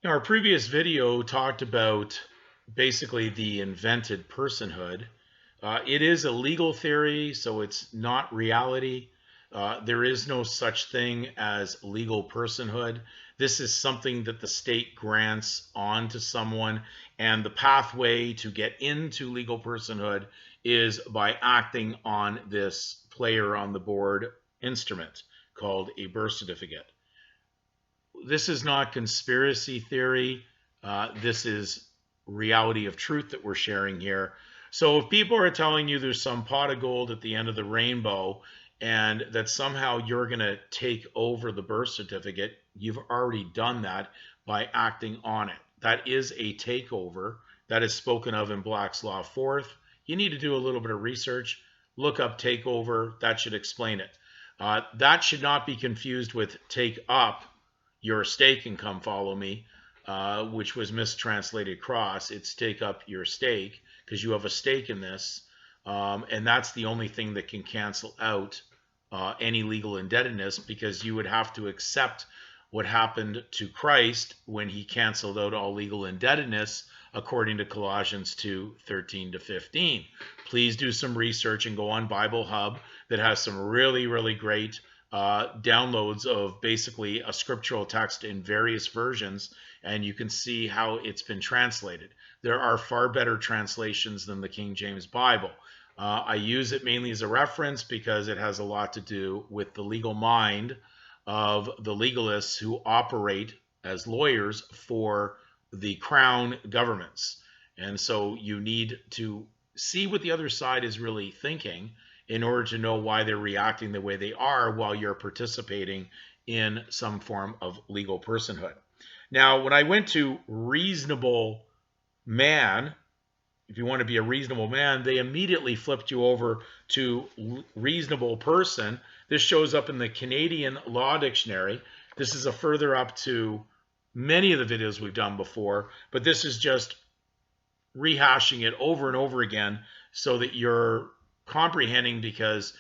Our previous video talked about basically the invented personhood. It is a legal theory, so it's not reality. There is no such thing as legal personhood. This is something that the state grants onto someone, and the pathway to get into legal personhood is by acting on this player on the board instrument called a birth certificate. This is not conspiracy theory. This is reality of truth that we're sharing here. So if people are telling you there's some pot of gold at the end of the rainbow and that somehow you're going to take over the birth certificate, you've already done that by acting on it. That is a takeover that is spoken of in Black's Law Fourth. You need to do a little bit of research, look up takeover. That should explain it. That should not be confused with take up your stake and come follow me, which was mistranslated cross. It's take up your stake because you have a stake in this. And that's the only thing that can cancel out any legal indebtedness, because you would have to accept what happened to Christ when he canceled out all legal indebtedness, according to Colossians 2:13-15. Please do some research and go on Bible Hub, that has some really, really great downloads of basically a scriptural text in various versions, and you can see how it's been translated. There are far better translations than the King James Bible. I use it mainly as a reference because it has a lot to do with the legal mind of the legalists who operate as lawyers for the crown governments. And so you need to see what the other side is really thinking in order to know why they're reacting the way they are while you're participating in some form of legal personhood. Now, when I went to reasonable man, if you want to be a reasonable man, they immediately flipped you over to reasonable person. This shows up in the Canadian Law Dictionary. This is a further up to many of the videos we've done before, but this is just rehashing it over and over again so that you're comprehending, because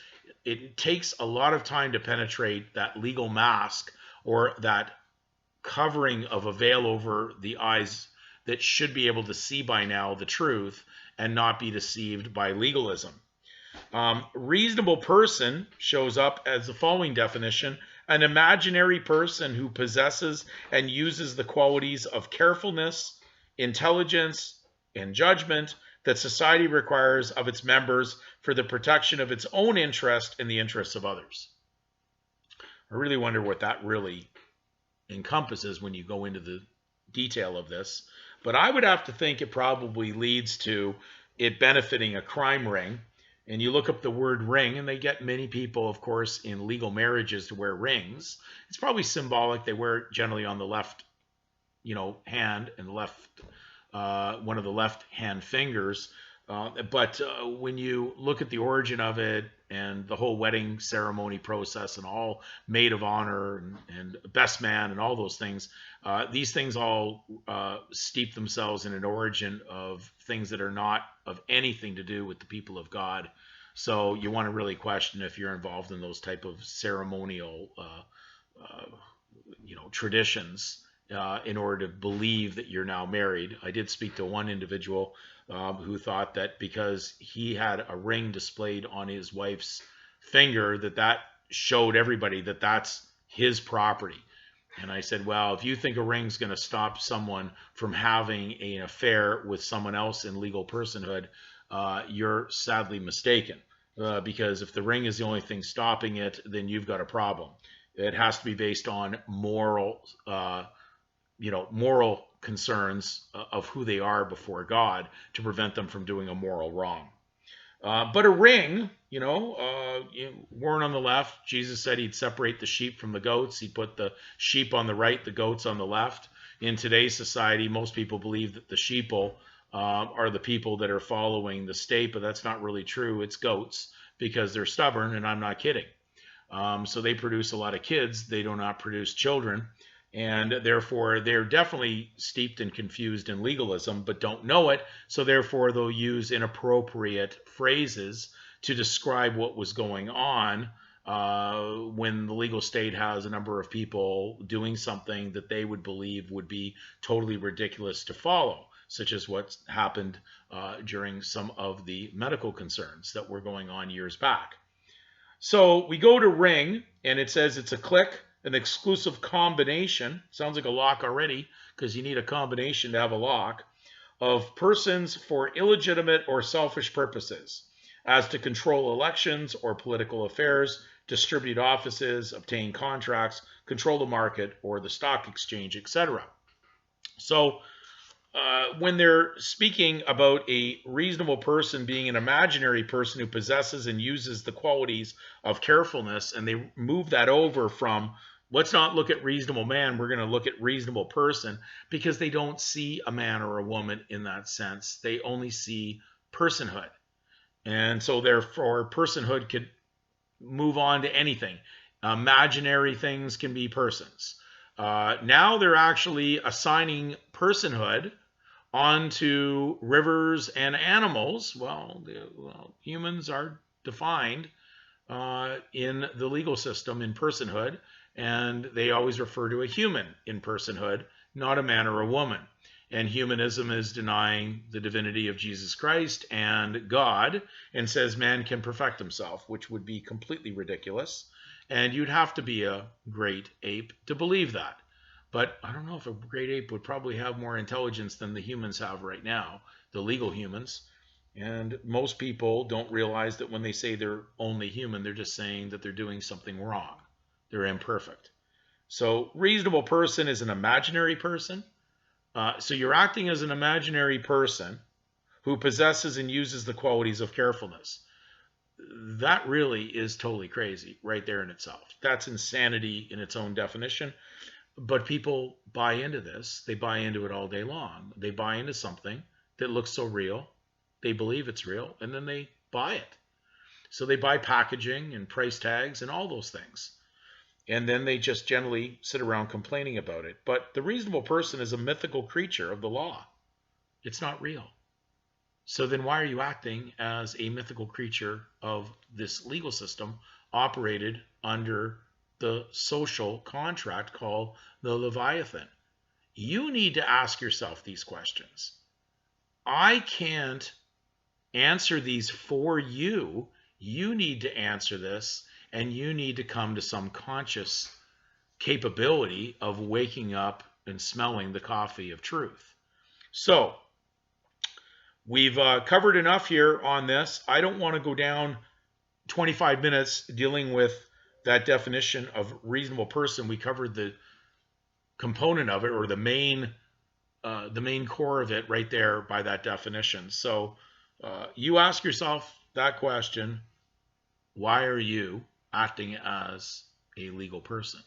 it takes a lot of time to penetrate that legal mask, or that covering of a veil over the eyes that should be able to see by now the truth and not be deceived by legalism. Reasonable person shows up as the following definition: an imaginary person who possesses and uses the qualities of carefulness, intelligence, and judgment that society requires of its members for the protection of its own interest and the interests of others. I really wonder what that really encompasses when you go into the detail of this. But I would have to think it probably leads to it benefiting a crime ring. And you look up the word ring, and they get many people, of course, in legal marriages to wear rings. It's probably symbolic. They wear it generally on the left, hand, and left one of the left hand fingers. But when you look at the origin of it and the whole wedding ceremony process and all maid of honor and best man and all those things, these things all steep themselves in an origin of things that are not of anything to do with the people of God. So you want to really question if you're involved in those type of ceremonial, traditions in order to believe that you're now married. I did speak to one individual who thought that because he had a ring displayed on his wife's finger, that showed everybody that that's his property. And I said, well, if you think a ring's going to stop someone from having an affair with someone else in legal personhood, you're sadly mistaken. Because if the ring is the only thing stopping it, then you've got a problem. It has to be based on moral concerns of who they are before God to prevent them from doing a moral wrong. But a ring, worn on the left, Jesus said he'd separate the sheep from the goats. He'd put the sheep on the right, the goats on the left. In today's society, most people believe that the sheeple are the people that are following the state, but that's not really true. It's goats, because they're stubborn, and I'm not kidding. So they produce a lot of kids. They do not produce children. And therefore, they're definitely steeped and confused in legalism, but don't know it. So therefore, they'll use inappropriate phrases to describe what was going on when the legal state has a number of people doing something that they would believe would be totally ridiculous to follow, such as what's happened during some of the medical concerns that were going on years back. So we go to Ring, and it says it's a click, an exclusive combination. Sounds like a lock already, because you need a combination to have a lock, of persons for illegitimate or selfish purposes, as to control elections or political affairs, distribute offices, obtain contracts, control the market or the stock exchange, etc. So when they're speaking about a reasonable person being an imaginary person who possesses and uses the qualities of carefulness, and they move that over from, let's not look at reasonable man, we're going to look at reasonable person, because they don't see a man or a woman in that sense. They only see personhood. And so therefore personhood could move on to anything. Imaginary things can be persons. Now they're actually assigning personhood onto rivers and animals. Well, humans are defined in the legal system in personhood, and they always refer to a human in personhood, not a man or a woman. And humanism is denying the divinity of Jesus Christ and God, and says man can perfect himself, which would be completely ridiculous. And you'd have to be a great ape to believe that. But I don't know if a great ape would probably have more intelligence than the humans have right now, the legal humans. And most people don't realize that when they say they're only human, they're just saying that they're doing something wrong. They're imperfect. So reasonable person is an imaginary person. So you're acting as an imaginary person who possesses and uses the qualities of carefulness. That really is totally crazy right there in itself. That's insanity in its own definition. But people buy into this. They buy into it all day long. They buy into something that looks so real. They believe it's real, and then they buy it. So they buy packaging and price tags and all those things. And then they just generally sit around complaining about it. But the reasonable person is a mythical creature of the law. It's not real. So then why are you acting as a mythical creature of this legal system operated under the social contract called the Leviathan? You need to ask yourself these questions. I can't answer these for you. You need to answer this, and you need to come to some conscious capability of waking up and smelling the coffee of truth. So we've covered enough here on this. I don't want to go down 25 minutes dealing with that definition of reasonable person. We covered the component of it, or the main core of it right there by that definition. So you ask yourself that question: why are you acting as a legal person?